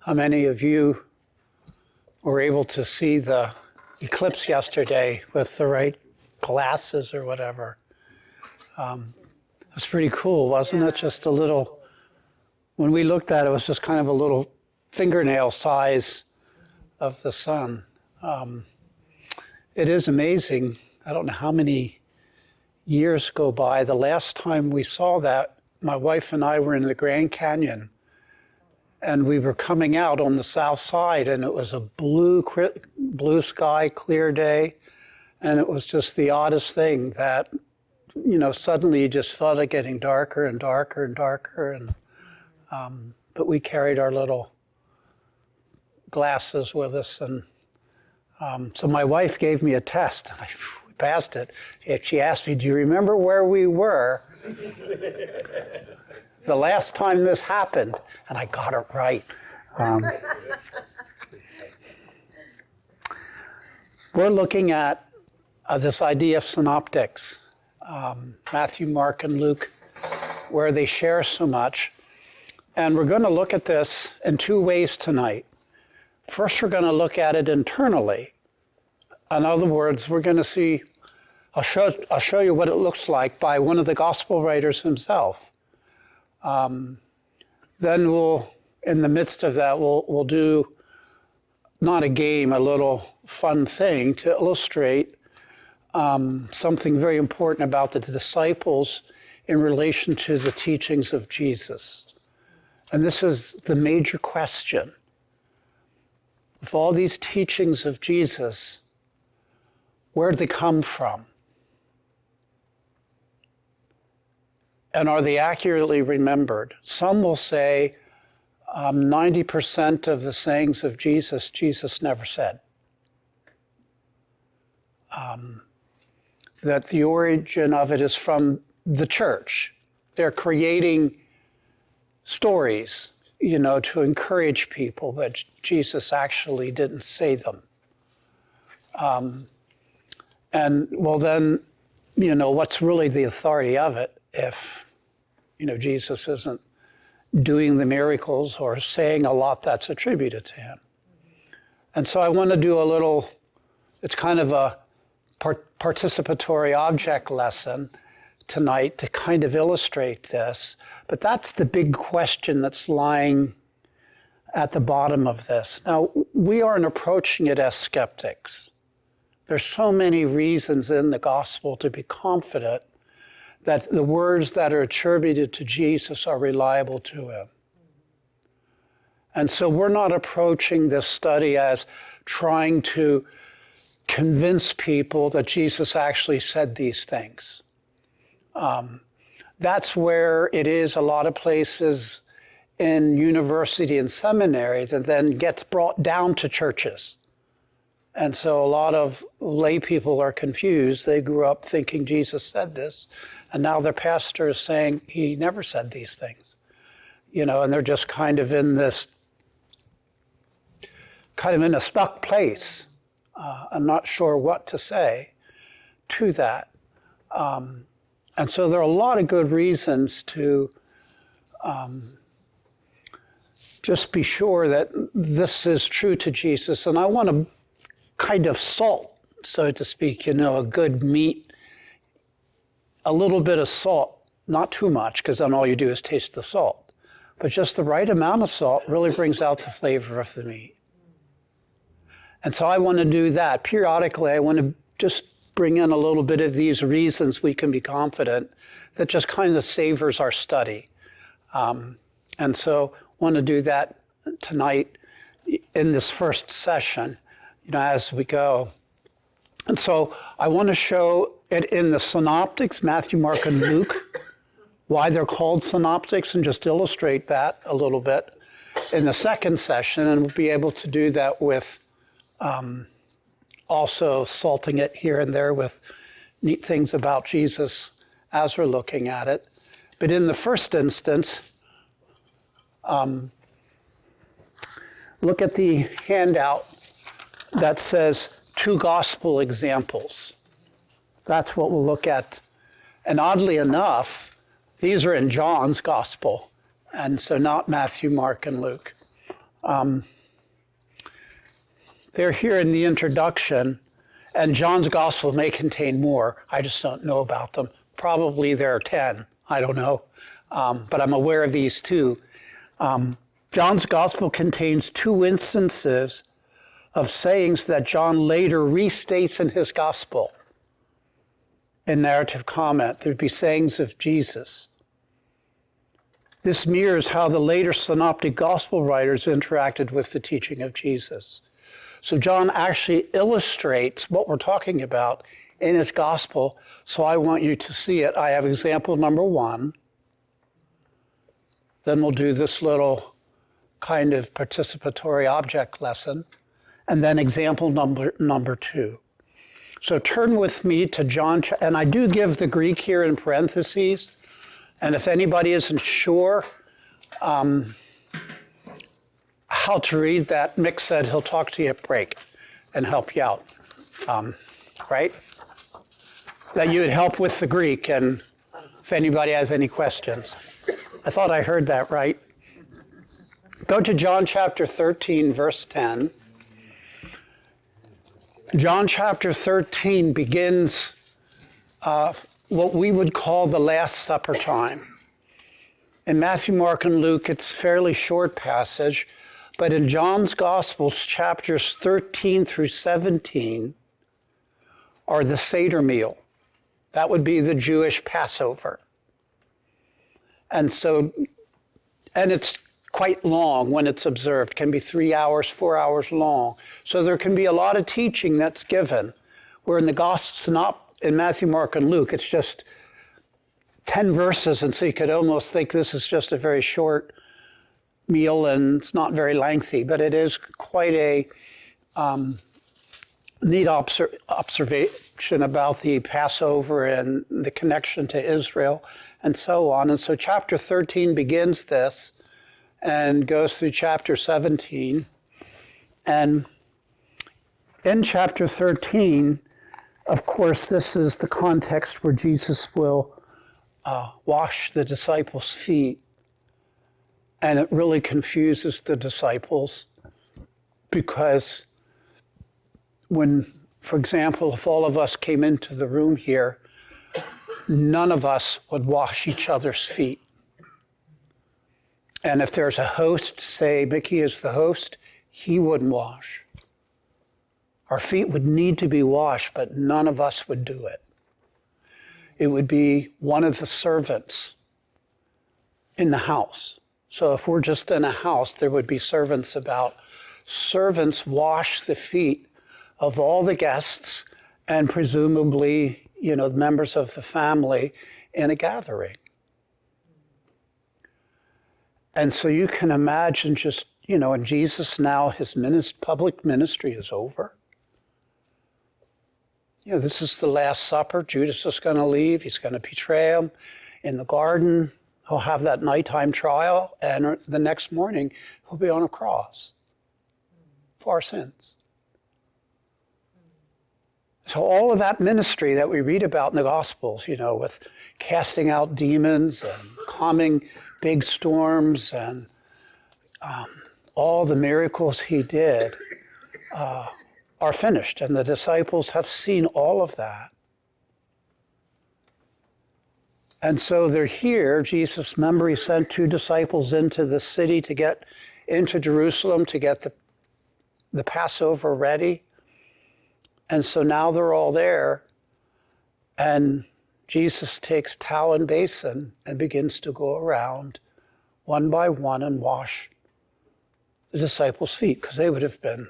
how many of you were able to see the eclipse yesterday with the right glasses or whatever. It was pretty cool, wasn't it? Just a little, when we looked at it, it was just kind of a little fingernail size of the sun. It is amazing. I don't know how many years go by. The last time we saw that, my wife and I were in the Grand Canyon, and we were coming out on the south side, and it was a blue sky, clear day, and it was just the oddest thing that, you know, suddenly you just felt it getting darker and darker and darker, and but we carried our little glasses with us, and so my wife gave me a test, and I passed it. She asked me, "Do you remember where we were the last time this happened?" And I got it right. We're looking at this idea of synoptics, Matthew, Mark, and Luke, where they share so much. And we're going to look at this in two ways tonight. First, we're going to look at it internally. In other words, we're going to see, I'll show you what it looks like by one of the gospel writers himself. Then we'll, in the midst of that, we'll do not a game, a little fun thing to illustrate something very important about the disciples in relation to the teachings of Jesus. And this is the major question. With all these teachings of Jesus, where did they come from? And are they accurately remembered? Some will say 90% of the sayings of Jesus, Jesus never said. That the origin of it is from the church. They're creating stories, you know, to encourage people, but Jesus actually didn't say them. And well then, you know, what's really the authority of it if, you know, Jesus isn't doing the miracles or saying a lot that's attributed to him? And so I want to do a little, it's kind of a participatory object lesson tonight to kind of illustrate this. But that's the big question that's lying at the bottom of this. Now, we aren't approaching it as skeptics. There's so many reasons in the gospel to be confident that the words that are attributed to Jesus are reliable to him. And so we're not approaching this study as trying to convince people that Jesus actually said these things. That's where it is a lot of places in university and seminary that then gets brought down to churches. And so a lot of lay people are confused. They grew up thinking Jesus said this, and now their pastor is saying he never said these things. You know, and they're just kind of in this, kind of in a stuck place. I'm not sure what to say to that. And so there are a lot of good reasons to just be sure that this is true to Jesus. And I want to kind of salt, so to speak, you know, a good meat, a little bit of salt, not too much, because then all you do is taste the salt. But just the right amount of salt really brings out the flavor of the meat. And so I want to do that. Periodically, I want to just bring in a little bit of these reasons we can be confident that just kind of savors our study. And so I want to do that tonight in this first session, you know, as we go. And so I want to show it in the synoptics, Matthew, Mark, and Luke, why they're called synoptics, and just illustrate that a little bit in the second session. And we'll be able to do that with also salting it here and there with neat things about Jesus as we're looking at it. But in the first instance, look at the handout that says 2 gospel examples. That's what we'll look at. And oddly enough, these are in John's gospel, and so not Matthew, Mark, and Luke. They're here in the introduction, and John's gospel may contain more. I just don't know about them. Probably there are 10. I don't know. But I'm aware of these two. John's gospel contains two instances of sayings that John later restates in his gospel. In narrative comment, there'd be sayings of Jesus. This mirrors how the later synoptic gospel writers interacted with the teaching of Jesus. So John actually illustrates what we're talking about in his gospel, so I want you to see it. I have example number 1. Then we'll do this little kind of participatory object lesson, and then example number 2. So turn with me to John, and I do give the Greek here in parentheses, and if anybody isn't sure how to read that, Mick said he'll talk to you at break and help you out, right? That you would help with the Greek, and if anybody has any questions. I thought I heard that right. Go to John chapter 13, verse 10. John chapter 13 begins what we would call the Last Supper time. In Matthew, Mark, and Luke, it's a fairly short passage, but in John's Gospels, chapters 13 through 17 are the Seder meal. That would be the Jewish Passover. And it's quite long when it's observed, can be 3 hours, 4 hours long. So there can be a lot of teaching that's given, where in the Gospels, not in Matthew, Mark, and Luke, it's just 10 verses, and so you could almost think this is just a very short meal and it's not very lengthy, but it is quite a neat observation about the Passover and the connection to Israel and so on. And so chapter 13 begins this and goes through chapter 17. And in chapter 13, of course, this is the context where Jesus will wash the disciples' feet. And it really confuses the disciples because when, for example, if all of us came into the room here, none of us would wash each other's feet. And if there's a host, say Mickey is the host, he wouldn't wash. Our feet would need to be washed, but none of us would do it. It would be one of the servants in the house. So if we're just in a house, there would be servants about. Servants wash the feet of all the guests and presumably, the members of the family in a gathering. And so you can imagine just, and Jesus now, his public ministry is over. This is the Last Supper. Judas is going to leave. He's going to betray him in the garden. He'll have that nighttime trial, and the next morning, he'll be on a cross for our sins. So all of that ministry that we read about in the Gospels, with casting out demons and calming big storms and all the miracles he did are finished. And the disciples have seen all of that. And so they're here. Jesus, remember, he sent 2 disciples into the city to get into Jerusalem to get the Passover ready. And so now they're all there. And Jesus takes towel and basin and begins to go around one by one and wash the disciples' feet, because they would have been,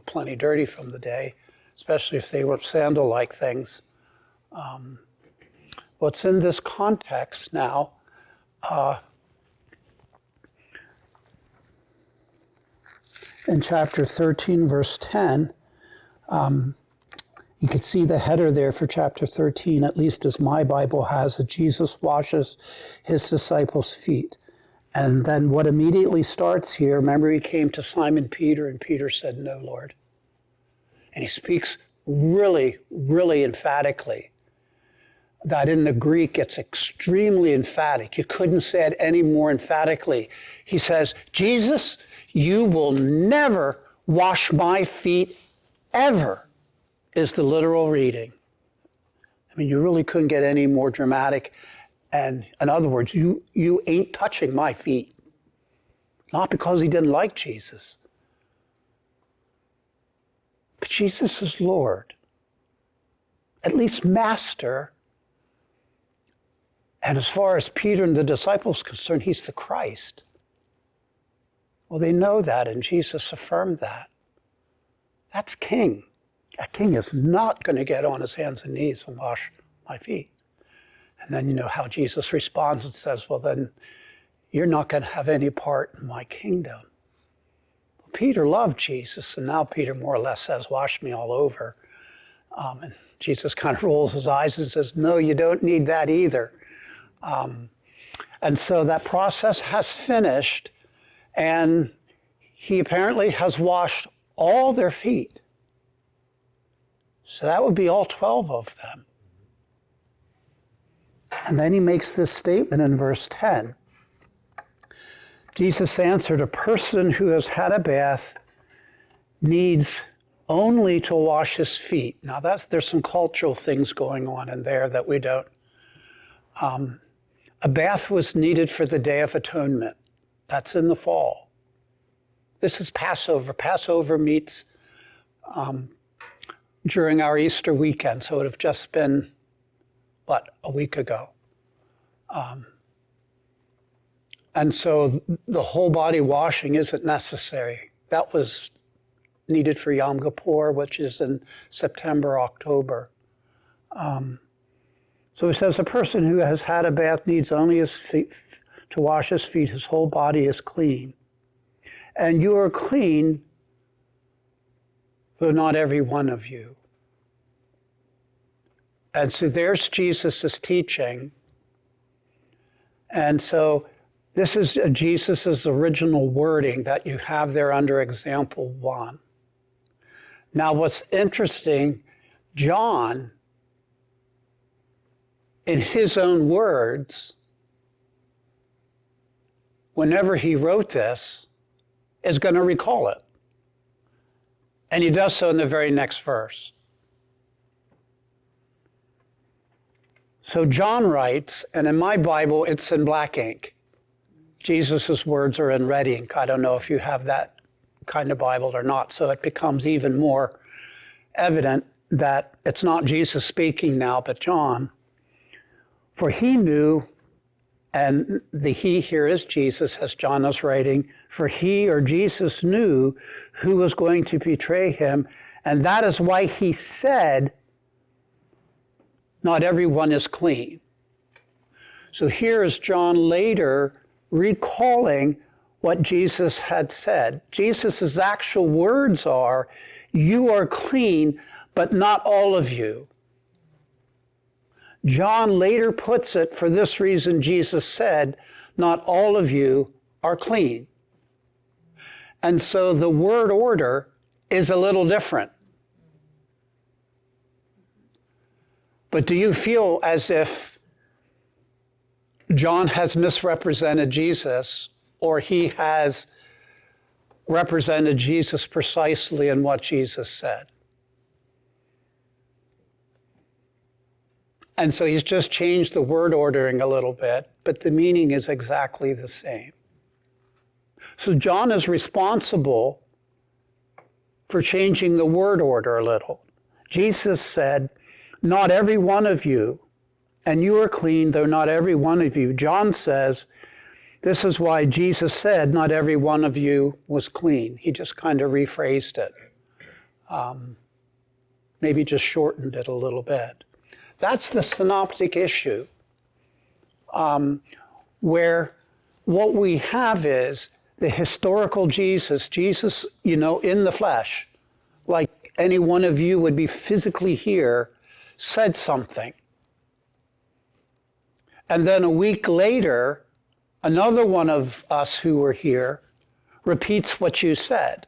plenty dirty from the day, especially if they were sandal-like things. What's in this context now, in chapter 13, verse 10, you could see the header there for chapter 13, at least as my Bible has it, Jesus washes his disciples' feet. And then what immediately starts here, remember he came to Simon Peter, and Peter said, "No, Lord." And he speaks really, really emphatically that in the Greek it's extremely emphatic. You couldn't say it any more emphatically. He says, Jesus, you will never wash my feet ever, is the literal reading. I mean, you really couldn't get any more dramatic. And in other words, you ain't touching my feet. Not because he didn't like Jesus, but Jesus is Lord, at least Master. And as far as Peter and the disciples are concerned, he's the Christ. Well, they know that, and Jesus affirmed that. That's king. A king is not going to get on his hands and knees and wash my feet. And then you know how Jesus responds and says, well, then you're not going to have any part in my kingdom. Well, Peter loved Jesus, and now Peter more or less says, wash me all over. And Jesus kind of rolls his eyes and says, no, you don't need that either. And so that process has finished, and he apparently has washed all their feet. So that would be all 12 of them. And then he makes this statement in verse 10. Jesus answered, a person who has had a bath needs only to wash his feet. Now there's some cultural things going on in there that we don't. A bath was needed for the Day of Atonement. That's in the fall. This is Passover. Passover meets during our Easter weekend, so it would have just been, a week ago. And so the whole body washing isn't necessary. That was needed for Yom Kippur, which is in September, October. So it says, a person who has had a bath needs only his feet, to wash his feet. His whole body is clean. And you are clean, though not every one of you. And so there's Jesus' teaching. And so this is Jesus' original wording that you have there under example 1. Now what's interesting, John, in his own words, whenever he wrote this, is going to recall it. And he does so in the very next verse. So John writes, and in my Bible, it's in black ink. Jesus' words are in red ink. I don't know if you have that kind of Bible or not, so it becomes even more evident that it's not Jesus speaking now, but John. For he knew, and the he here is Jesus, as John is writing, for he or Jesus knew who was going to betray him, and that is why he said, not everyone is clean. So here is John later recalling what Jesus had said. Jesus' actual words are, you are clean, but not all of you. John later puts it, for this reason Jesus said, not all of you are clean. And so the word order is a little different. But do you feel as if John has misrepresented Jesus, or he has represented Jesus precisely in what Jesus said? And so he's just changed the word ordering a little bit, but the meaning is exactly the same. So John is responsible for changing the word order a little. Jesus said, not every one of you, and you are clean, though not every one of you. John says, this is why Jesus said, not every one of you was clean. He just kind of rephrased it. Maybe just shortened it a little bit. That's the synoptic issue, where what we have is the historical Jesus, in the flesh, like any one of you would be physically here, said something. And then a week later, another one of us who were here repeats what you said.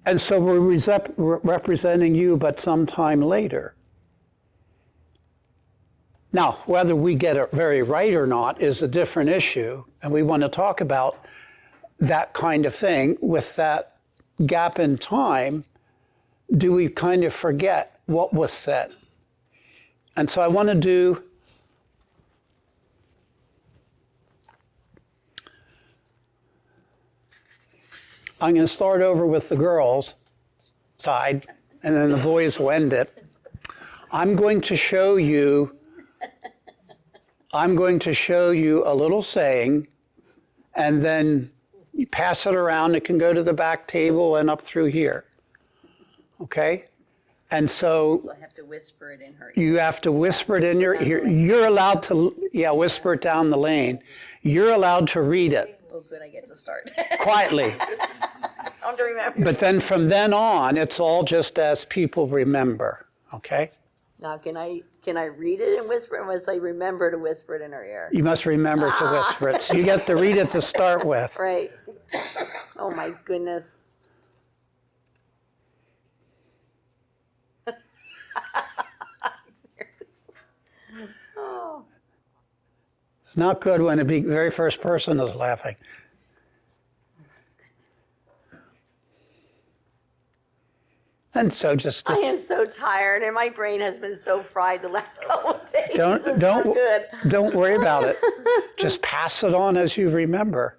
And so we're representing you, but sometime later. Now, whether we get it very right or not is a different issue, and we want to talk about that kind of thing. With that gap in time, do we kind of forget what was said? And so I want to do I'm going to start over with the girls' side, and then the boys will end it. I'm going to show you a little saying, and then you pass it around. It can go to the back table and up through here. Okay? And so I have to whisper it in her ear. you have to whisper it in your ear. You're allowed to, whisper it down the lane. You're allowed to read it. Oh, good, I get to start. Quietly. I have to remember. But then from then on, it's all just as people remember. Okay? Now, can I read it and whisper it, or must I remember to whisper it in her ear? You must remember to whisper it. So you get to read it to start with. Right. Oh, my goodness. Oh. It's not good when the very first person is laughing. And so just I am so tired, and my brain has been so fried the last couple of days. don't worry about it. Just pass it on as you remember.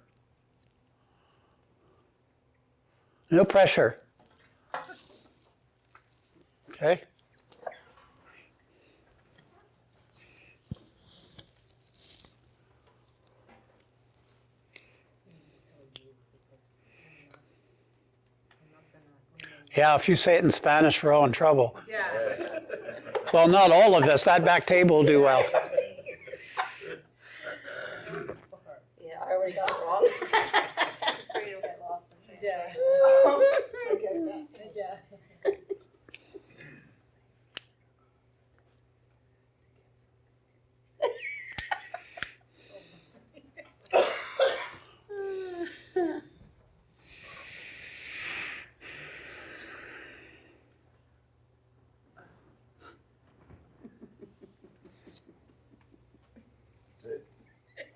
No pressure. Okay? Yeah, if you say it in Spanish, we're all in trouble. Yeah. Well, not all of us. That back table will do well. Yeah, I already got it wrong. Afraid it'll get lost in translation. Yeah.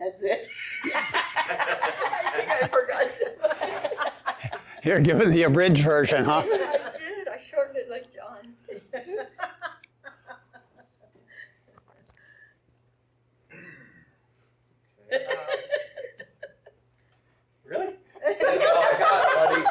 That's it. I think I forgot something. You're giving the abridged version, huh? I did. I shortened it like John. Really? That's all I got, buddy.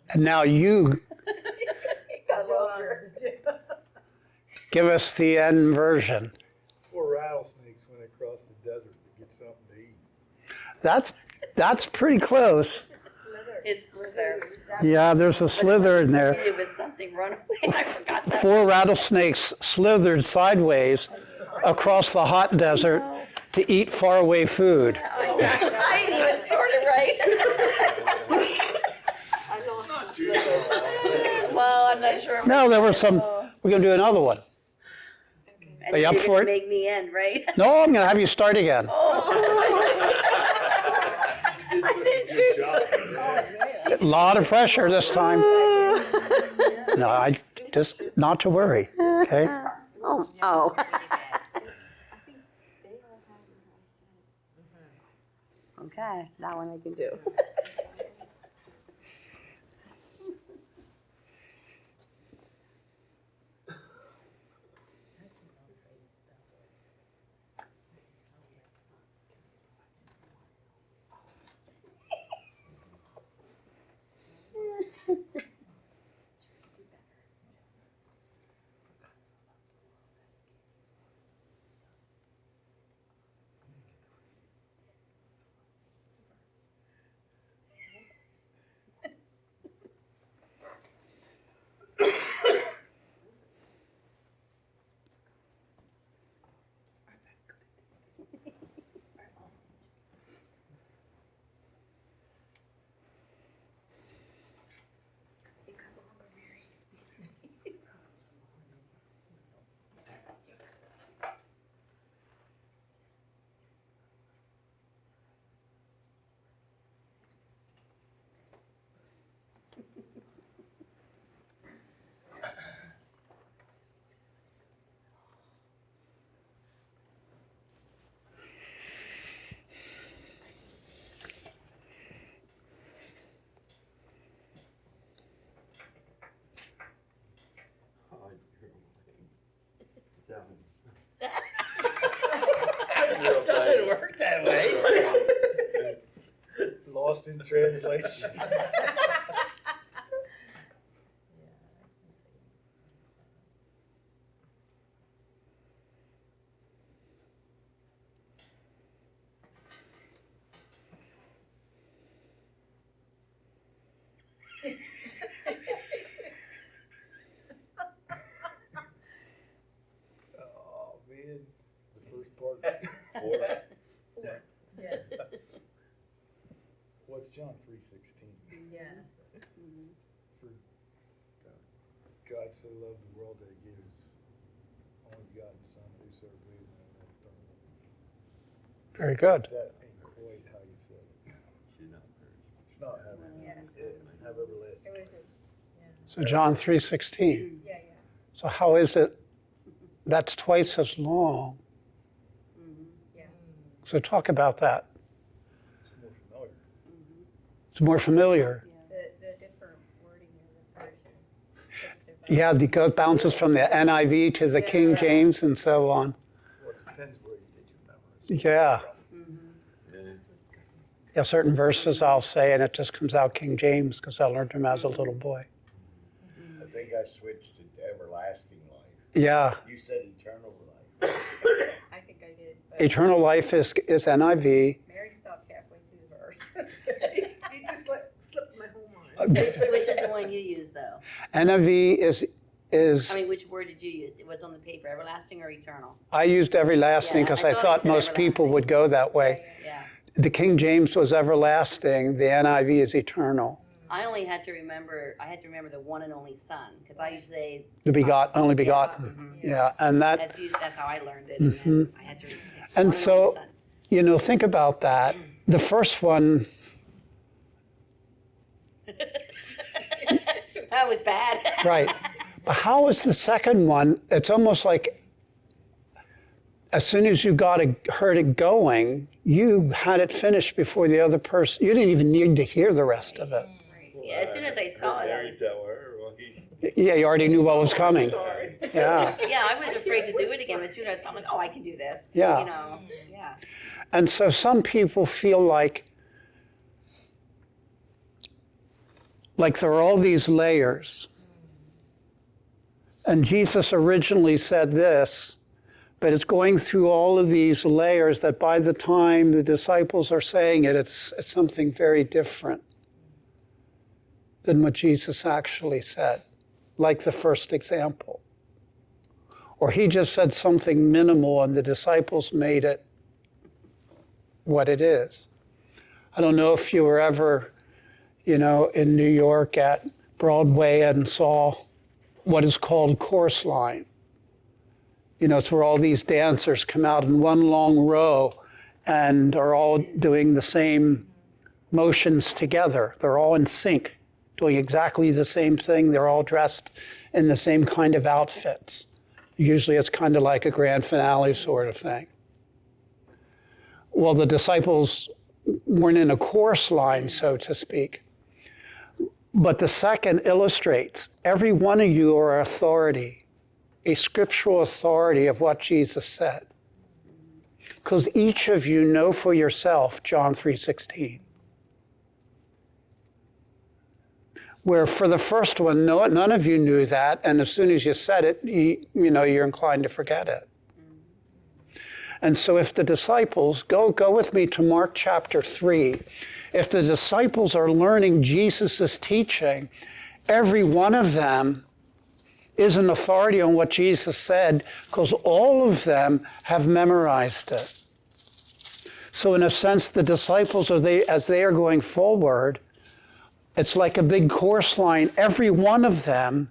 And now you Got longer. give us the end version. 4 rattlesnakes went across the desert to get something to eat. That's pretty close. It's slither. Yeah, there's a slither in there. It was something runaway. I forgot that. 4 rattlesnakes slithered sideways across the hot desert to eat faraway food. I didn't even start it right. Well, I'm not sure. No, there were some. We're going to do another one. And Are you up you're for gonna it? Make me end, right? No, I'm going to have you start again. A lot of pressure this time. No, I just not to worry. Okay. Oh. Okay, that one I can do. lost in translation. Oh, man. The first part. Four. Yeah. What's John 3:16? Yeah. For God so loved the world that he gave his only begotten Son, whosoever believes in him will not perish. Very good. That ain't quite how you said it. Should not perish. It's not having, have everlasting. It was, So John 3:16. yeah. So how is it that's twice as long? Yeah. So talk about that. It's more familiar. It's more familiar. The different wording of the version. Yeah, it bounces from the NIV to the King James and so on. Well, it depends where you did your memories. Yeah. Yeah. Yeah, certain verses I'll say, and it just comes out King James because I learned them as a little boy. I think I switched to everlasting life. Yeah. You said eternal life. I think I did. But Eternal life is NIV. Mary stopped halfway through the verse. It just like slipped my whole mind. Which is the one you use, though? NIV is I mean, which word did you use? It was on the paper, everlasting or eternal? I used everlasting Yeah, because I I thought thought it said most people everlasting. would go that way. Yeah. The King James was everlasting. The NIV is eternal. I had to remember the one and only Son, because I used to say, The only begotten. Yeah, and that's how I learned it. And then I had to. And one so, only think about that. The first one, Son. That was bad. right. But how is the second one? It's almost like as soon as you heard it going, you had it finished before the other person. You didn't even need to hear the rest of it. Yeah, as soon as I saw it, I Mary was, tell her, well, he Yeah, you already knew what was coming. Sorry. Yeah. yeah, I was afraid to do it again. As soon as I saw it, I'm like, oh, I can do this. Yeah. You know, yeah. And so some people feel like there are all these layers. And Jesus originally said this, but it's going through all of these layers that by the time the disciples are saying it, it's something very different than what Jesus actually said, like the first example. Or he just said something minimal and the disciples made it what it is. I don't know if you were ever, in New York at Broadway and saw what is called chorus line. It's where all these dancers come out in one long row and are all doing the same motions together. They're all in sync, doing exactly the same thing. They're all dressed in the same kind of outfits. Usually it's kind of like a grand finale sort of thing. Well, the disciples weren't in a chorus line, so to speak. But the second illustrates every one of you are authority, a scriptural authority of what Jesus said. Because each of you know for yourself, John 3:16. Where for the first one, none of you knew that, and as soon as you said it, you're inclined to forget it. And so if the disciples, go with me to Mark chapter 3. If the disciples are learning Jesus' teaching, every one of them is an authority on what Jesus said because all of them have memorized it. So in a sense, the disciples, as they are going forward, it's like a big chorus line. Every one of them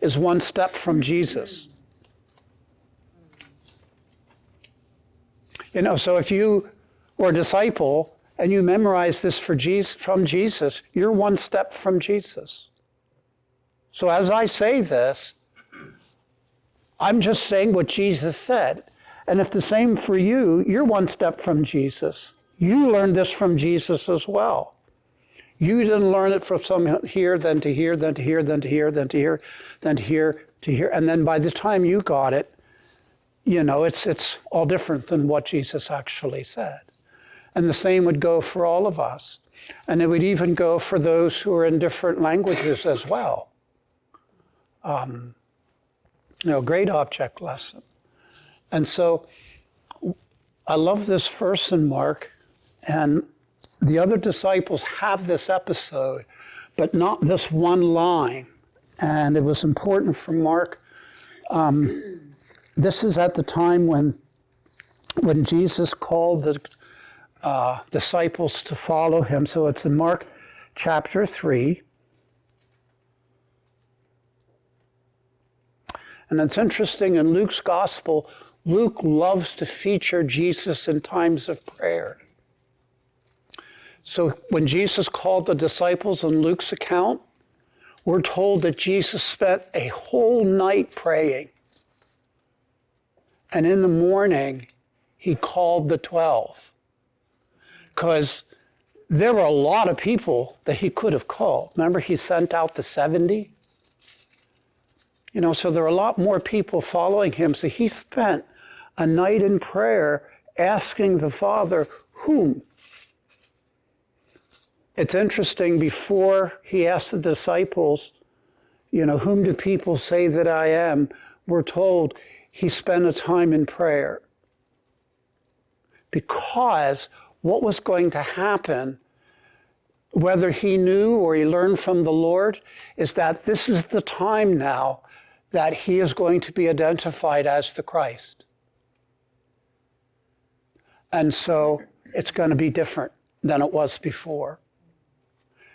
is one step from Jesus. So if you were a disciple and you memorize this from Jesus, you're one step from Jesus. So as I say this, I'm just saying what Jesus said. And if the same for you, you're one step from Jesus. You learned this from Jesus as well. You didn't learn it from some here, then to here, then to here, then to here, then to here, then to here, to here. And then by the time you got it, it's all different than what Jesus actually said. And the same would go for all of us. And it would even go for those who are in different languages as well. Great object lesson. And so I love this verse in Mark, and the other disciples have this episode, but not this one line. And it was important for Mark. This is at the time when Jesus called the disciples to follow him. So it's in Mark chapter 3. And it's interesting, in Luke's gospel, Luke loves to feature Jesus in times of prayer. So when Jesus called the disciples in Luke's account, we're told that Jesus spent a whole night praying. And in the morning, he called the 12. Because there were a lot of people that he could have called. Remember, he sent out the 70? So there are a lot more people following him. So he spent a night in prayer asking the Father, whom? It's interesting, before he asked the disciples, whom do people say that I am? We're told he spent a time in prayer. Because what was going to happen, whether he knew or he learned from the Lord, is that this is the time now that he is going to be identified as the Christ. And so it's going to be different than it was before.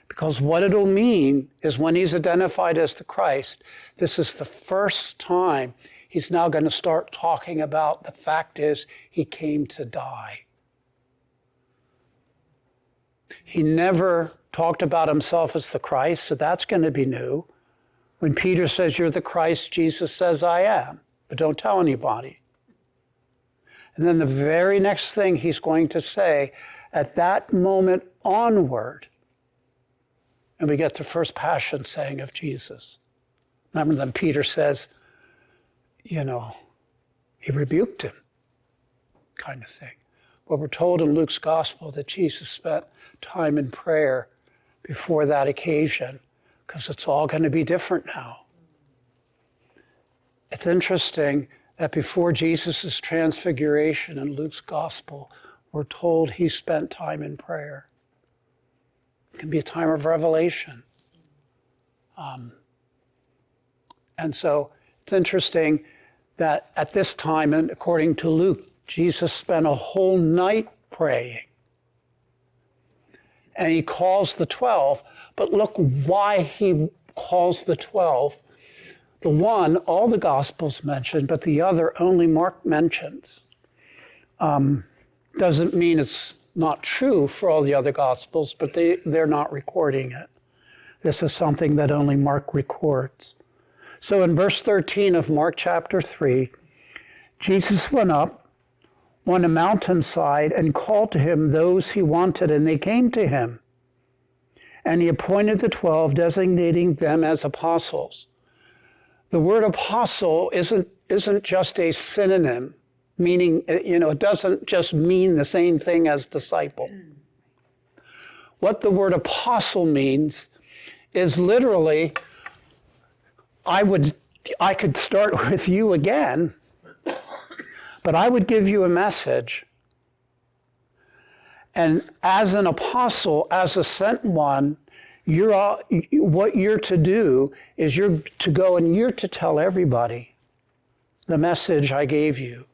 Because what it'll mean is when he's identified as the Christ, this is the first time he's now going to start talking about the fact is he came to die. He never talked about himself as the Christ, so that's going to be new. When Peter says, you're the Christ, Jesus says, I am, but don't tell anybody. And then the very next thing he's going to say, at that moment onward, and we get the first passion saying of Jesus. Remember, then Peter says, he rebuked him, kind of thing. Well, we're told in Luke's gospel that Jesus spent time in prayer before that occasion, because it's all going to be different now. It's interesting that before Jesus' transfiguration in Luke's gospel, we're told he spent time in prayer. It can be a time of revelation. And so it's interesting that at this time, and according to Luke, Jesus spent a whole night praying. And he calls the 12, but look why he calls the 12. The one, all the Gospels mention, but the other only Mark mentions. Doesn't mean it's not true for all the other Gospels, but they're not recording it. This is something that only Mark records. So in verse 13 of Mark chapter 3, Jesus went up on a mountainside and called to him those he wanted, and they came to him. And he appointed the 12, designating them as apostles. The word apostle isn't just a synonym, meaning, it doesn't just mean the same thing as disciple. What the word apostle means is literally, I could start with you again, but I would give you a message. And as an apostle, as a sent one, what you're to do is you're to go and you're to tell everybody the message I gave you.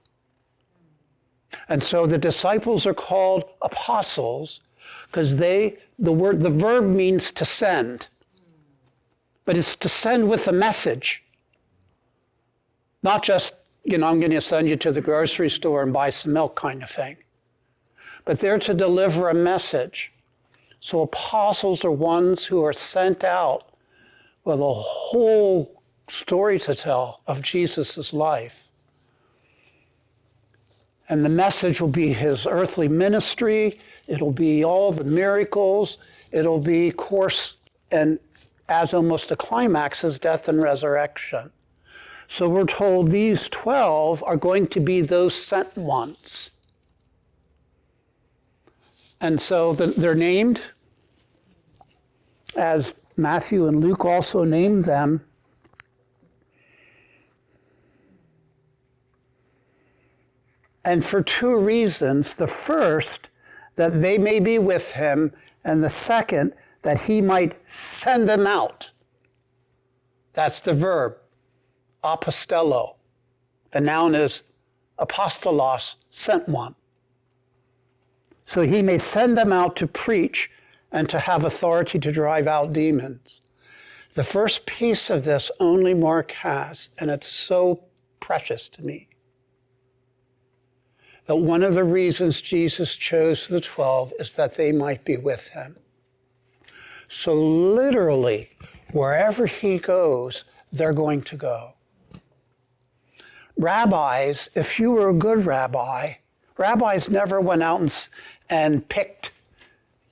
And so the disciples are called apostles because the verb means to send. But it's to send with a message. Not just, I'm going to send you to the grocery store and buy some milk kind of thing. But they're to deliver a message. So apostles are ones who are sent out with a whole story to tell of Jesus' life. And the message will be his earthly ministry. It'll be all the miracles. It'll be, of course, and as almost a climax, his death and resurrection. So we're told these 12 are going to be those sent ones. And so they're named as Matthew and Luke also named them, and for two reasons. The first, that they may be with him, and the second, that he might send them out. That's the verb, apostello. The noun is apostolos, sent one. So he may send them out to preach and to have authority to drive out demons. The first piece of this only Mark has, and it's so precious to me, that one of the reasons Jesus chose the 12 is that they might be with him. So literally, wherever he goes, they're going to go. Rabbis, if you were a good rabbi, rabbis never went out and picked,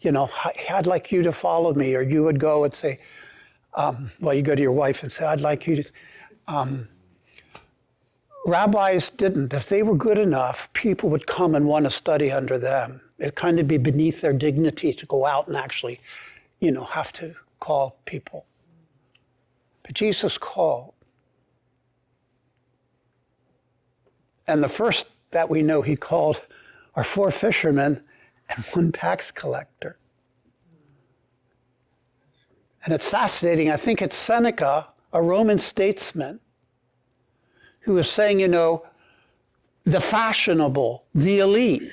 I'd like you to follow me, or you would go and say, you go to your wife and say, I'd like you to. Rabbis didn't. If they were good enough, people would come and want to study under them. It'd kind of be beneath their dignity to go out and actually, have to call people. But Jesus called. And the first that we know he called are 4 fishermen and 1 tax collector. And it's fascinating. I think it's Seneca, a Roman statesman, who was saying, the fashionable, the elite,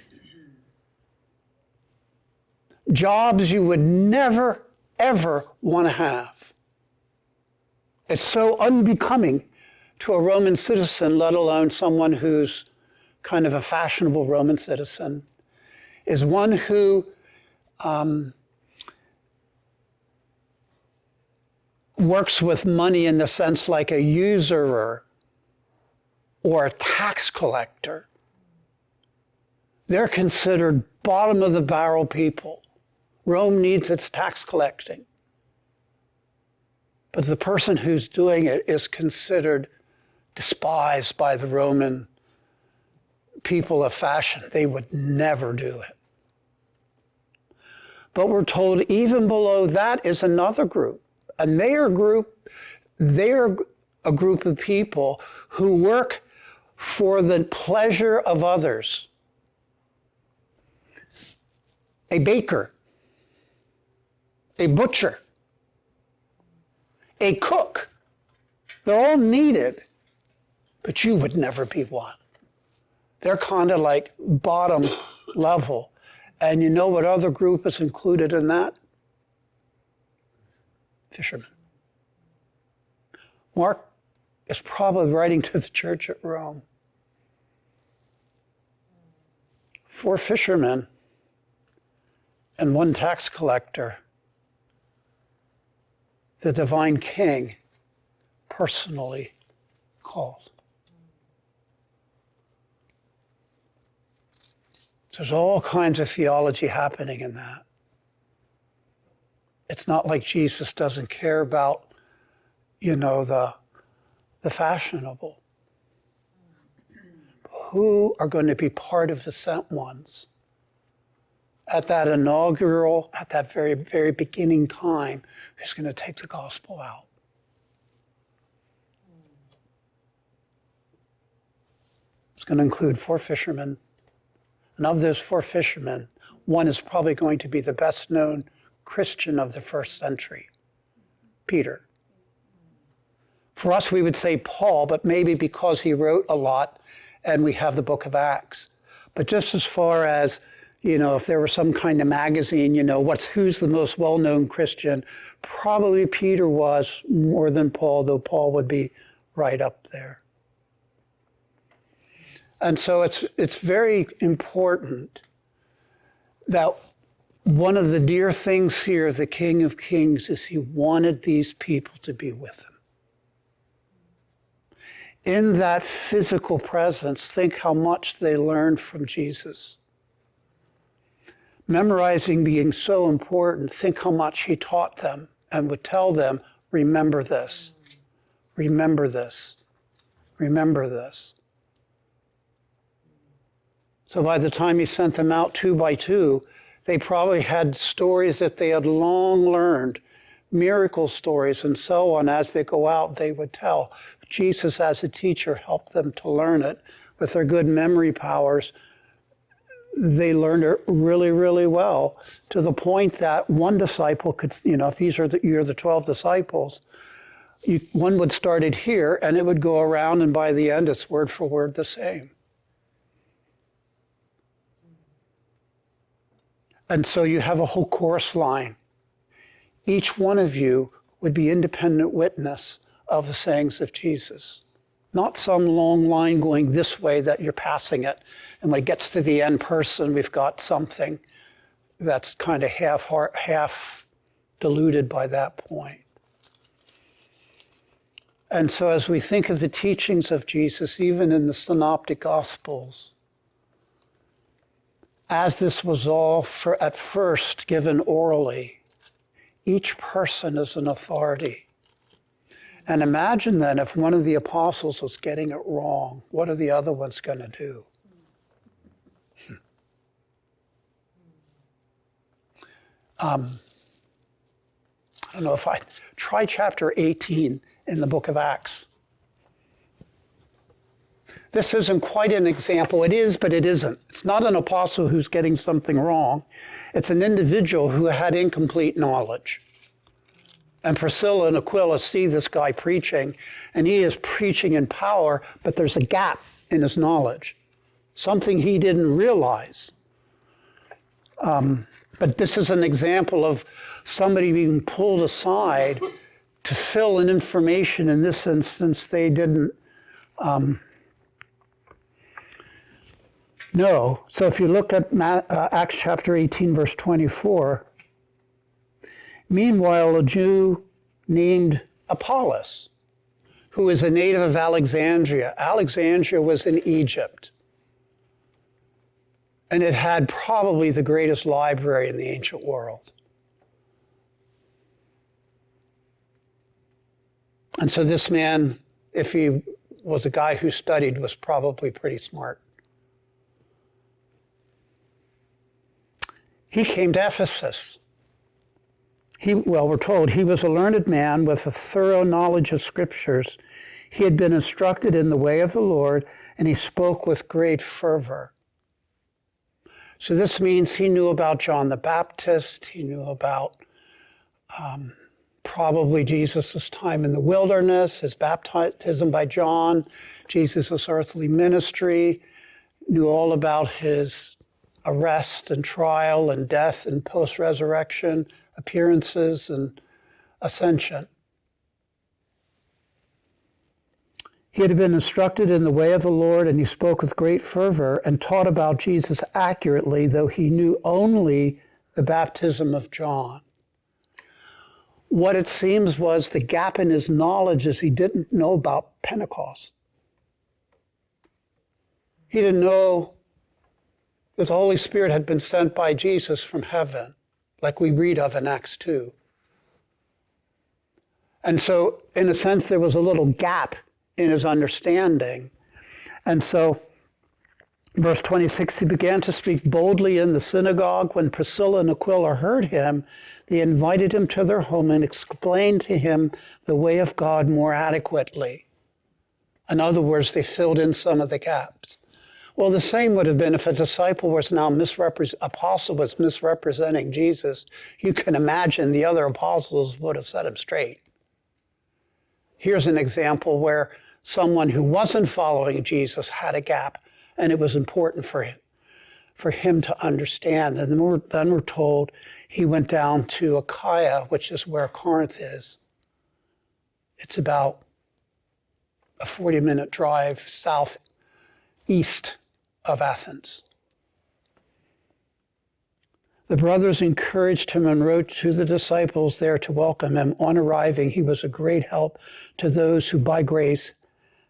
jobs you would never, ever want to have. It's so unbecoming to a Roman citizen, let alone someone who's kind of a fashionable Roman citizen, is one who works with money in the sense like a usurer or a tax collector. They're considered bottom of the barrel people. Rome needs its tax collecting. But the person who's doing it is considered despised by the Roman people of fashion. They would never do it. But we're told even below that is another group. And they're a group of people who work for the pleasure of others. A baker, a butcher, a cook. They're all needed, but you would never be one. They're kind of like bottom level. And you know what other group is included in that? Fishermen. Mark is probably writing to the church at Rome. 4 fishermen and 1 tax collector. The divine king personally called. There's all kinds of theology happening in that. It's not like Jesus doesn't care about, the fashionable. Who are going to be part of the sent ones at that inaugural, at that very, very beginning time, who's going to take the gospel out? It's going to include 4 fishermen. And of those 4 fishermen, one is probably going to be the best known Christian of the first century, Peter. For us, we would say Paul, but maybe because he wrote a lot and we have the book of Acts. But just as far as, if there were some kind of magazine, who's the most well-known Christian, probably Peter was more than Paul, though Paul would be right up there. And so it's very important that one of the dear things here of the King of Kings is he wanted these people to be with him. In that physical presence, think how much they learned from Jesus. Memorizing being so important, think how much he taught them and would tell them, remember this, remember this, remember this. So by the time he sent them out 2 by 2, they probably had stories that they had long learned, miracle stories and so on. As they go out, they would tell. Jesus, as a teacher, helped them to learn it. With their good memory powers, they learned it really, really well, to the point that one disciple could, if these are you're the 12 disciples, one would start it here, and it would go around, and by the end, it's word for word the same. And so you have a whole chorus line. Each one of you would be independent witness of the sayings of Jesus. Not some long line going this way that you're passing it. And when it gets to the end person, we've got something that's kind of half diluted by that point. And so as we think of the teachings of Jesus, even in the Synoptic Gospels, as this was all at first given orally, each person is an authority. And imagine then if one of the apostles was getting it wrong, what are the other ones going to do? I don't know if I try chapter 18 in the book of Acts. This isn't quite an example. It is, but it isn't. It's not an apostle who's getting something wrong. It's an individual who had incomplete knowledge. And Priscilla and Aquila see this guy preaching, and he is preaching in power, but there's a gap in his knowledge, something he didn't realize. But this is an example of somebody being pulled aside to fill in information. In this instance, they didn't know. So if you look at Acts chapter 18, verse 24, meanwhile, a Jew named Apollos, who is a native of Alexandria. Alexandria was in Egypt. And it had probably the greatest library in the ancient world. And so this man, if he was a guy who studied, was probably pretty smart. He came to Ephesus. We're told he was a learned man with a thorough knowledge of scriptures. He had been instructed in the way of the Lord, and he spoke with great fervor. So this means he knew about John the Baptist. He knew about probably Jesus' time in the wilderness, his baptism by John, Jesus' earthly ministry, knew all about his arrest and trial and death and post-resurrection appearances and ascension. He had been instructed in the way of the Lord, and he spoke with great fervor and taught about Jesus accurately, though he knew only the baptism of John. What it seems was the gap in his knowledge is he didn't know about Pentecost. He didn't know that the Holy Spirit had been sent by Jesus from heaven, like we read of in Acts 2. And so, in a sense, there was a little gap in his understanding. And so, verse 26, he began to speak boldly in the synagogue. When Priscilla and Aquila heard him, they invited him to their home and explained to him the way of God more adequately. In other words, they filled in some of the gaps. Well, the same would have been if a disciple was now apostle was misrepresenting Jesus. You can imagine the other apostles would have set him straight. Here's an example where someone who wasn't following Jesus had a gap, and it was important for him to understand. And then we're told he went down to Achaia, which is where Corinth is. It's about a 40-minute drive southeast of Athens. The brothers encouraged him and wrote to the disciples there to welcome him. On arriving, he was a great help to those who by grace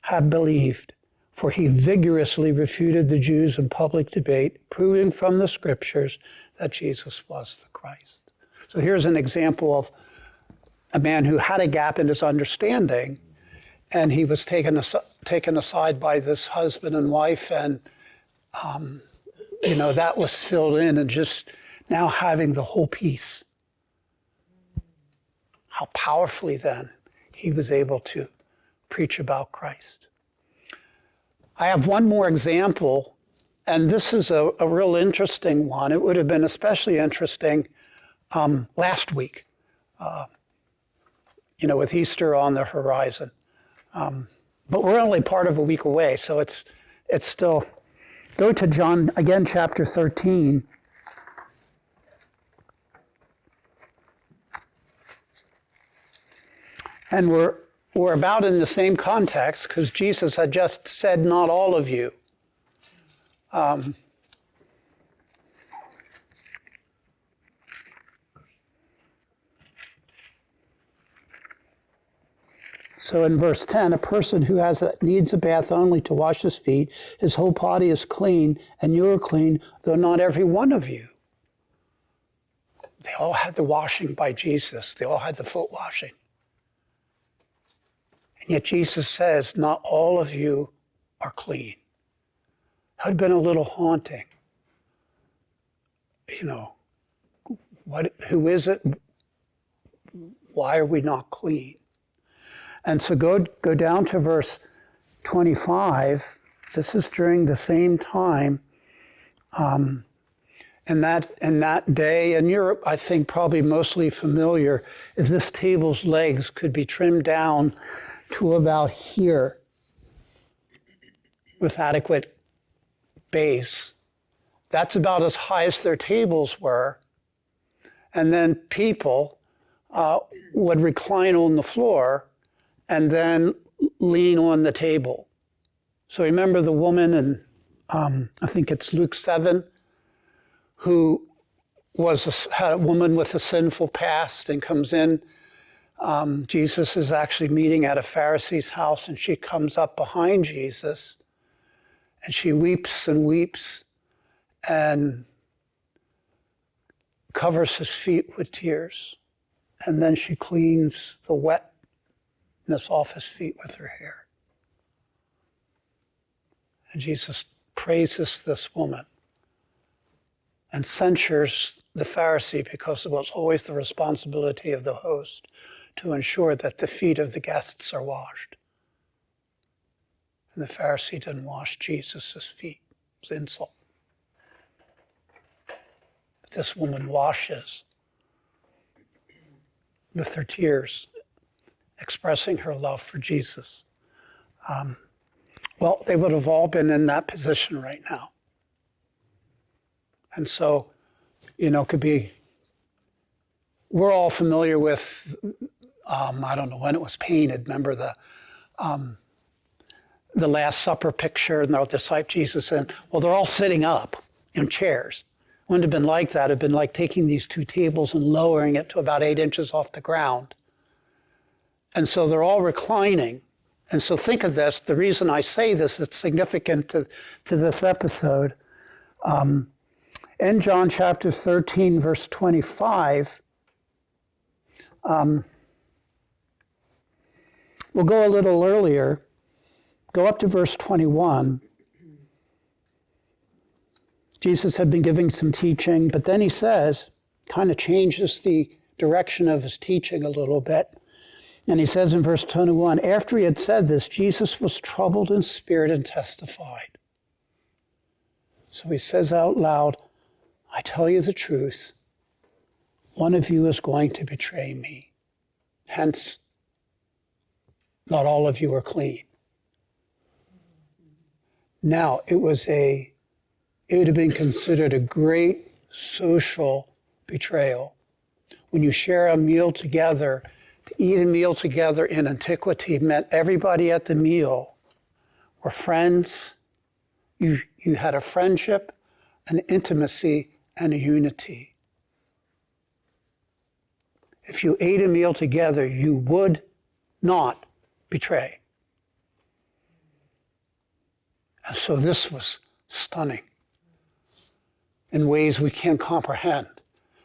had believed, for he vigorously refuted the Jews in public debate, proving from the scriptures that Jesus was the Christ. So here's an example of a man who had a gap in his understanding, and he was taken aside by this husband and wife, and that was filled in, and just now having the whole piece. how powerfully then he was able to preach about Christ. I have one more example, and this is a real interesting one. It would have been especially interesting last week, with Easter on the horizon. But we're only part of a week away, so it's still. Go to John, again, chapter 13. And we're about in the same context, because Jesus had just said, not all of you. So in verse 10, a person who needs a bath only to wash his feet, his whole body is clean, and you are clean, though not every one of you. They all had the washing by Jesus. They all had the foot washing. And yet Jesus says, not all of you are clean. That would have been a little haunting. Who is it? Why are we not clean? And so go down to verse 25. This is during the same time. In that day, and you're, I think, probably mostly familiar, if this table's legs could be trimmed down to about here with adequate base. That's about as high as their tables were. And then people would recline on the floor and then lean on the table. So remember the woman in, I think it's Luke 7, who had a woman with a sinful past and comes in. Jesus is actually meeting at a Pharisee's house, and she comes up behind Jesus, and she weeps and weeps and covers his feet with tears. And then she cleans the wetness off his feet with her hair. And Jesus praises this woman and censures the Pharisee, because it was always the responsibility of the host to ensure that the feet of the guests are washed. And the Pharisee didn't wash Jesus' feet. It was insult. But this woman washes with her tears, expressing her love for Jesus. Well, they would have all been in that position right now. And so, could be, we're all familiar with, I don't know when it was painted. Remember the Last Supper picture, and the disciple Jesus, and they're all sitting up in chairs. It wouldn't have been like that. It would have been like taking these two tables and lowering it to about 8 inches off the ground. And so they're all reclining. And so think of this. The reason I say this, it's significant to this episode. In John chapter 13, verse 25, we'll go a little earlier. Go up to verse 21. Jesus had been giving some teaching, but then he says, kind of changes the direction of his teaching a little bit. And he says in verse 21, after he had said this, Jesus was troubled in spirit and testified. So he says out loud, I tell you the truth, one of you is going to betray me. Hence, not all of you are clean. Now, it would have been considered a great social betrayal. When you share a meal together, to eat a meal together in antiquity meant everybody at the meal were friends. You had a friendship, an intimacy, and a unity. If you ate a meal together, you would not betray. And so this was stunning in ways we can't comprehend.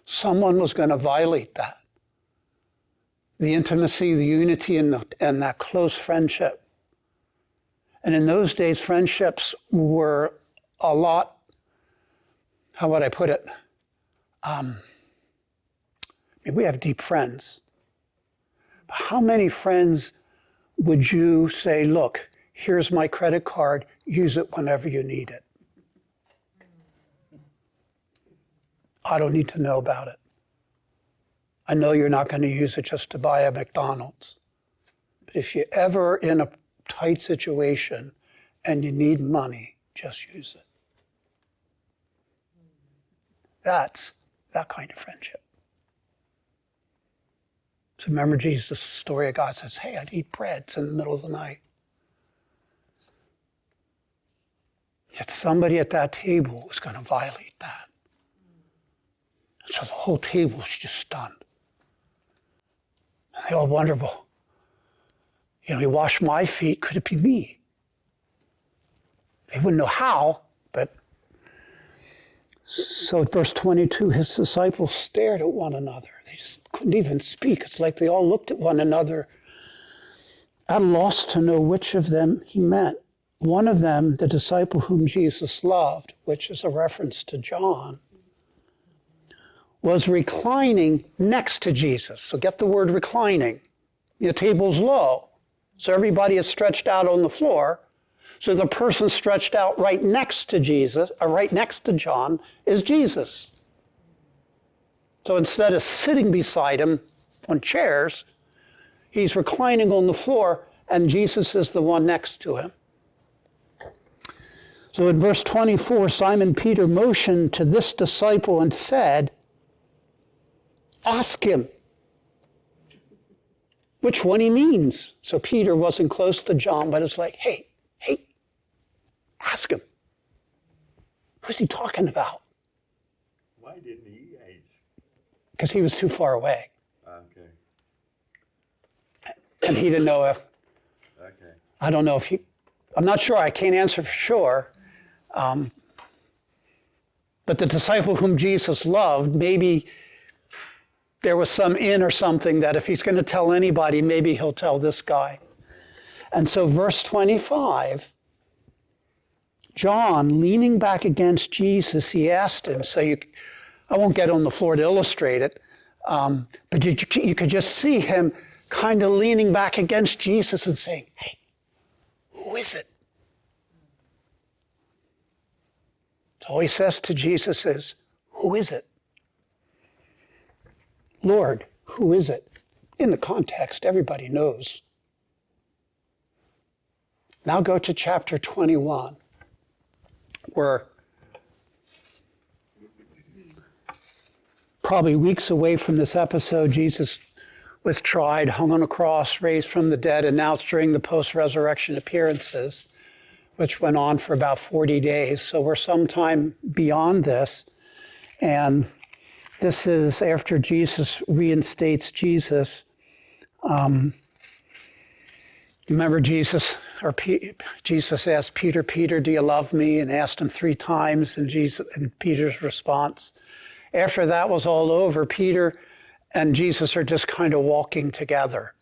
Someone was going to violate that. The intimacy, the unity, and that close friendship. And in those days, friendships were a lot, how would I put it? We have deep friends. How many friends would you say, look, here's my credit card, use it whenever you need it? I don't need to know about it. I know you're not going to use it just to buy a McDonald's. But if you're ever in a tight situation and you need money, just use it. That's that kind of friendship. So remember Jesus' story of God says, hey, I'd eat bread. It's in the middle of the night. Yet somebody at that table was going to violate that. So the whole table was just stunned. And they all wonder, well, he washed my feet. Could it be me? They wouldn't know how, but so at verse 22, his disciples stared at one another. They just couldn't even speak. It's like they all looked at one another at a loss to know which of them he meant. One of them, the disciple whom Jesus loved, which is a reference to John, was reclining next to Jesus. So get the word reclining. The table's low, so everybody is stretched out on the floor. So the person stretched out right next to Jesus, or right next to John, is Jesus. So instead of sitting beside him on chairs, he's reclining on the floor, and Jesus is the one next to him. So in verse 24, Simon Peter motioned to this disciple and said, ask him which one he means. So Peter wasn't close to John, but it's like, hey, ask him. Who's he talking about? Why didn't he ask? Because he was too far away. Okay. And he didn't know. Okay. I don't know if he, I'm not sure, I can't answer for sure. But the disciple whom Jesus loved, maybe there was some in or something that if he's going to tell anybody, maybe he'll tell this guy. And so verse 25, John, leaning back against Jesus, he asked him, I won't get on the floor to illustrate it, but you could just see him kind of leaning back against Jesus and saying, hey, who is it? So all he says to Jesus is, who is it? Lord, who is it? In the context, everybody knows. Now go to chapter 21, where probably weeks away from this episode, Jesus was tried, hung on a cross, raised from the dead, announced during the post-resurrection appearances, which went on for about 40 days. So we're sometime beyond this. And this is after Jesus reinstates Jesus. Remember Jesus asked Peter, Peter, do you love me? And asked him 3 times, and Peter's response. After that was all over, Peter and Jesus are just kind of walking together.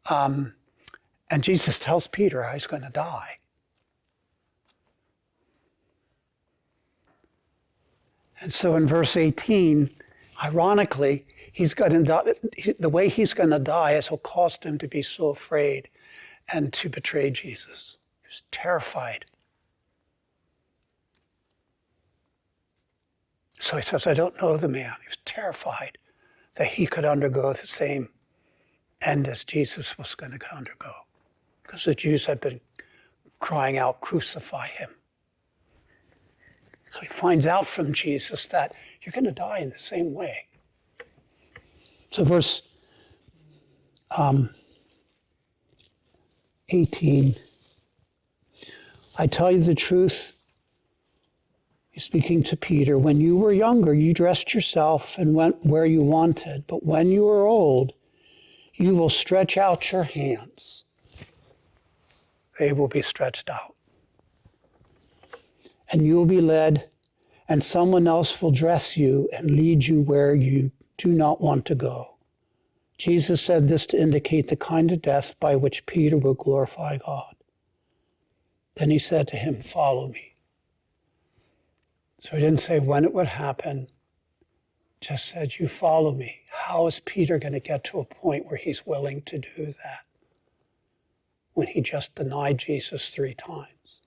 And Jesus tells Peter how he's going to die. And so in verse 18, ironically, he's going to die. The way he's going to die is will cause him to be so afraid and to betray Jesus. He was terrified. So he says, I don't know the man. He was terrified that he could undergo the same end as Jesus was going to undergo. Because the Jews had been crying out, crucify him. So he finds out from Jesus that you're going to die in the same way. So verse 18, I tell you the truth, he's speaking to Peter, when you were younger, you dressed yourself and went where you wanted, but when you are old, you will stretch out your hands. They will be stretched out. And you will be led, and someone else will dress you and lead you where you do not want to go. Jesus said this to indicate the kind of death by which Peter will glorify God. Then he said to him, follow me. So he didn't say when it would happen, just said, you follow me. how is Peter going to get to a point where he's willing to do that when he just denied Jesus 3 times?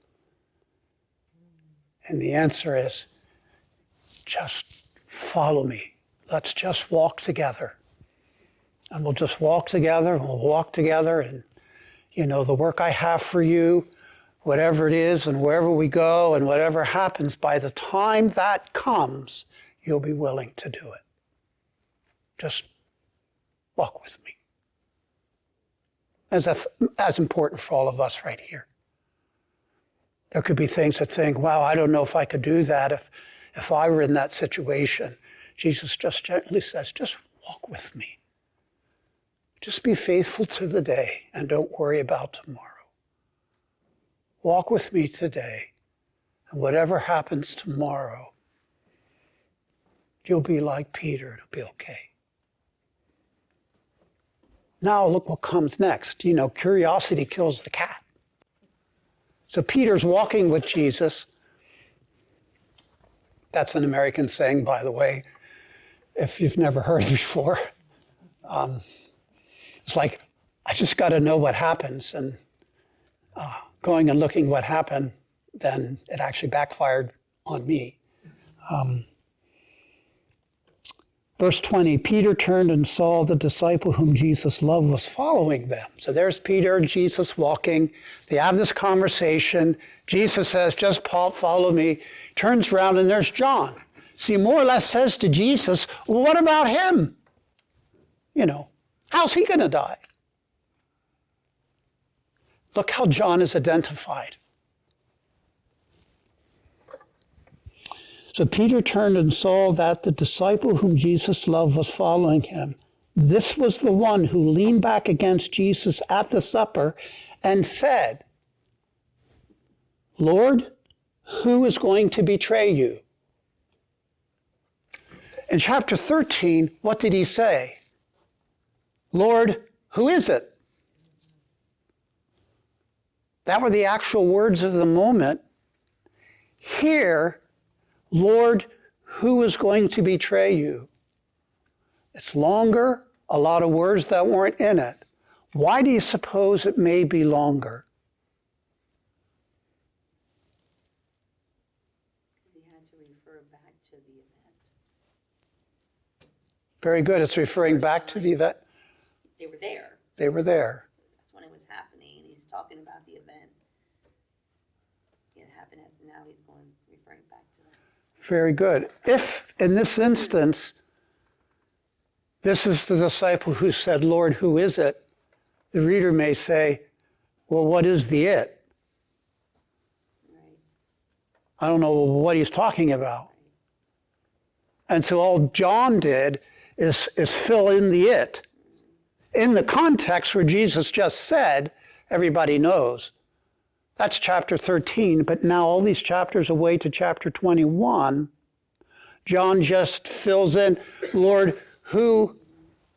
And the answer is, just follow me. Let's just walk together. And we'll just walk together, and we'll walk together, and the work I have for you, whatever it is, and wherever we go, and whatever happens, by the time that comes, you'll be willing to do it. Just walk with me. As important for all of us right here. There could be things that think, wow, I don't know if I could do that if I were in that situation. Jesus just gently says, just walk with me. Just be faithful to the day and don't worry about tomorrow. Walk with me today, and whatever happens tomorrow, you'll be like Peter, it'll be okay. Now look what comes next. Curiosity kills the cat. So Peter's walking with Jesus. That's an American saying, by the way, if you've never heard it before. It's like, I just got to know what happens, and going and looking what happened, then it actually backfired on me. Verse 20, Peter turned and saw the disciple whom Jesus loved was following them. So there's Peter and Jesus walking. They have this conversation. Jesus says, just follow me. Turns around and there's John. So he more or less says to Jesus, well, what about him? How's he going to die? Look how John is identified. So Peter turned and saw that the disciple whom Jesus loved was following him. This was the one who leaned back against Jesus at the supper and said, Lord, who is going to betray you? In chapter 13, what did he say? Lord, who is it? That were the actual words of the moment. Here, Lord, who is going to betray you? It's longer, a lot of words that weren't in it. Why do you suppose it may be longer? He had to refer back to the event. Very good. It's referring back to the event. They were there. They were there. That's when it was happening. He's talking about the event. It happened, now he's referring back to that. Very good. If, in this instance, this is the disciple who said, Lord, who is it? The reader may say, well, what is the it? Right. I don't know what he's talking about. And so all John did is fill in the it. In the context where Jesus just said, everybody knows. That's chapter 13, but now all these chapters away to chapter 21, John just fills in, Lord, who?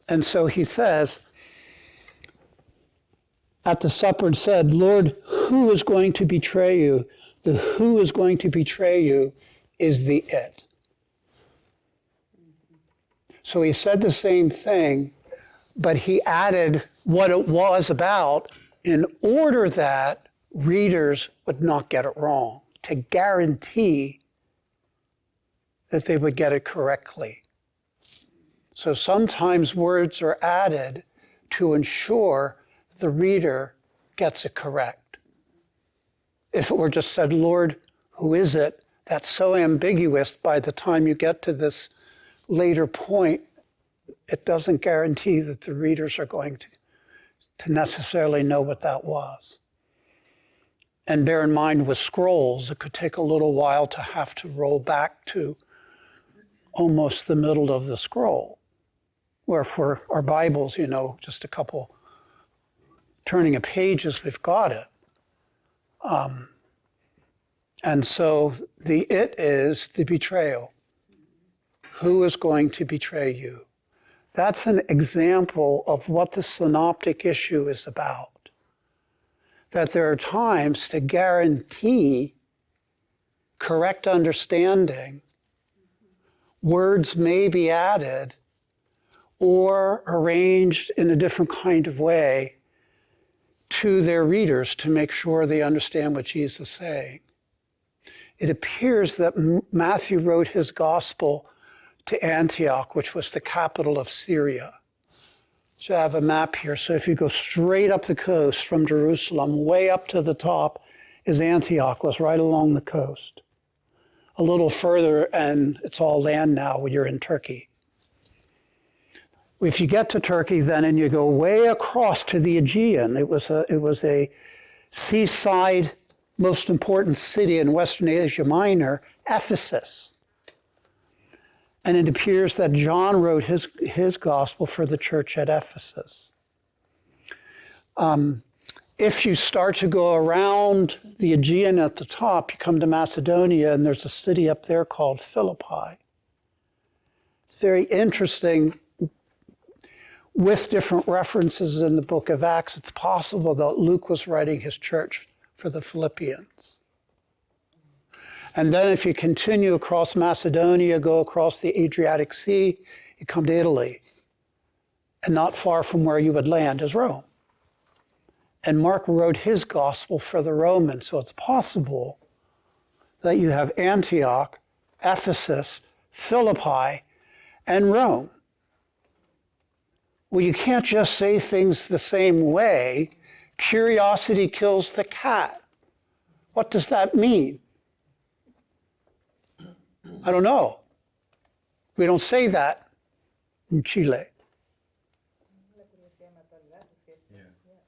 And so he says, at the supper and said, Lord, who is going to betray you? The who is going to betray you is the it. So he said the same thing, but he added what it was about in order that readers would not get it wrong, to guarantee that they would get it correctly. So sometimes words are added to ensure the reader gets it correct. If it were just said, Lord, who is it? That's so ambiguous by the time you get to this later point, it doesn't guarantee that the readers are going to necessarily know what that was. And bear in mind with scrolls, it could take a little while to have to roll back to almost the middle of the scroll. Where for our Bibles, just a couple turning of pages, we've got it. And so the it is the betrayal. Who is going to betray you? That's an example of what the synoptic issue is about. That there are times to guarantee correct understanding, words may be added, or arranged in a different kind of way to their readers to make sure they understand what Jesus is saying. It appears that Matthew wrote his gospel to Antioch, which was the capital of Syria. So I have a map here. So if you go straight up the coast from Jerusalem, way up to the top is Antioch, was right along the coast. A little further, and it's all land now when you're in Turkey. If you get to Turkey then and you go way across to the Aegean, it was a seaside, most important city in Western Asia Minor, Ephesus. And it appears that John wrote his gospel for the church at Ephesus. If you start to go around the Aegean at the top, you come to Macedonia, and there's a city up there called Philippi. It's very interesting. With different references in the book of Acts, it's possible that Luke was writing his church for the Philippians. And then if you continue across Macedonia, go across the Adriatic Sea, you come to Italy. And not far from where you would land is Rome. And Mark wrote his gospel for the Romans, so it's possible that you have Antioch, Ephesus, Philippi, and Rome. Well, you can't just say things the same way. Curiosity kills the cat. What does that mean? I don't know. We don't say that in Chile.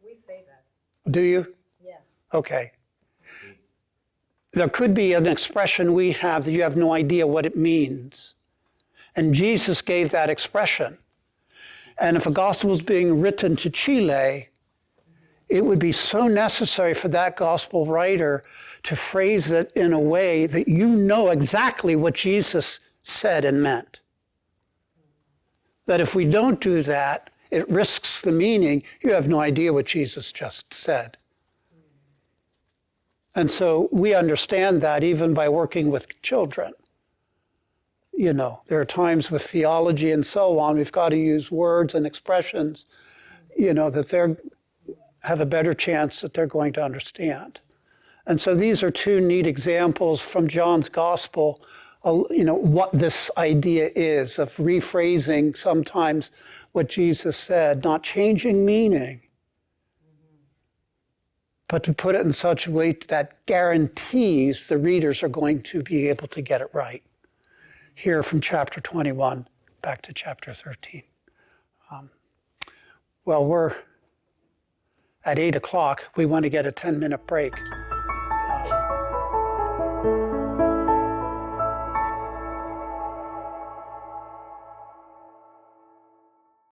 We say that. Do you? Yeah. Okay. There could be an expression we have that you have no idea what it means. And Jesus gave that expression. And if a gospel is being written to Chile, it would be so necessary for that gospel writer to phrase it in a way that you know exactly what Jesus said and meant. That if we don't do that, it risks the meaning. You have no idea what Jesus just said. And so we understand that even by working with children. You know, there are times with theology and so on, we've got to use words and expressions, you know, that they have a better chance that they're going to understand. And so these are two neat examples from John's gospel, you know, what this idea is of rephrasing sometimes what Jesus said, not changing meaning, but to put it in such a way that guarantees the readers are going to be able to get it right. Here from chapter 21 back to chapter 13. Well, we're at 8 o'clock. We want to get a 10-minute break.